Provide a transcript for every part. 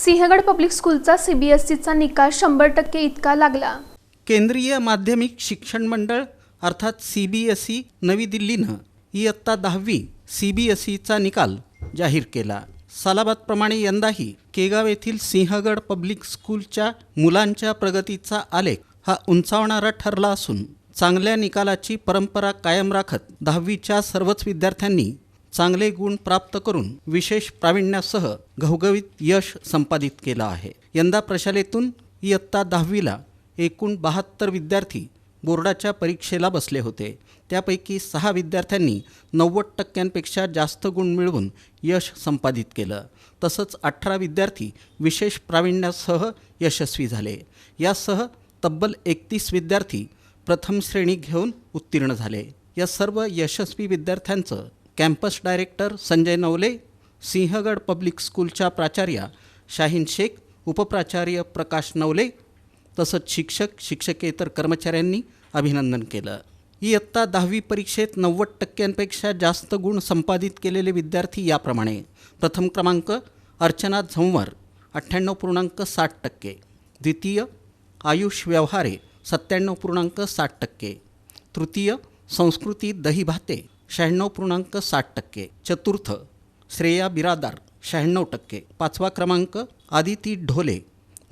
Sinhagad public स्कूलचा सीबीएसईचा निकाल 100% इतका लागला। केंद्रीय माध्यमिक शिक्षण मंडळ अर्थात सीबीएसई नवी दिल्लीनं इयत्ता 10वी सीबीएसईचा निकाल जाहीर केला। सालाबादप्रमाणे यंदाही केगाव येथील सिंहगड पब्लिक स्कूलच्या मुलांच्या प्रगतीचा आलेख हा उंचावणारा ठरला असून चांगल्या निकालाची परंपरा कायम राखत 10वीच्या सर्वच विद्यार्थ्यांनी चांगले गुण प्राप्त करून विशेष प्रावीण्यासह घवघवीत यश संपादित केलं आहे। यंदा प्रशालेतून इयत्ता 10वीला एकूण 72 विद्यार्थी बोर्डाच्या परीक्षेला बसले होते। त्यापैकी 6 विद्यार्थ्यांनी 90% जास्त गुण मिळवून यश संपादित केलं। तसंच 18 विद्यार्थी विशेष प्रावीण्यासह यशस्वी झाले। यासह तब्बल 31 विद्यार्थी प्रथम श्रेणी घेऊन उत्तीर्ण झाले। या सर्व यशस्वी विद्यार्थ्यांचं campus director Sanjay Navale, Sinhagad public स्कूलच्या प्राचार्या शाहीन शेख, उपप्राचार्य प्रकाश नवले तसंच शिक्षक शिक्षकेतर कर्मचाऱ्यांनी अभिनंदन केलं। इयत्ता 10वी परीक्षेत 90% जास्त गुण संपादित केलेले विद्यार्थी याप्रमाणे: प्रथम क्रमांक अर्चना झंवर 98.60%, द्वितीय आयुष व्यवहारे 97.60%, तृतीय संस्कृती दहीभाते 96.60%, चतुर्थ श्रेया बिरादार 96%, पाचवा क्रमांक आदिती ढोले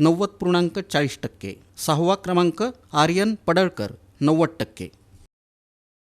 90.40%, 6वा क्रमांक आर्यन पडळकर 90%.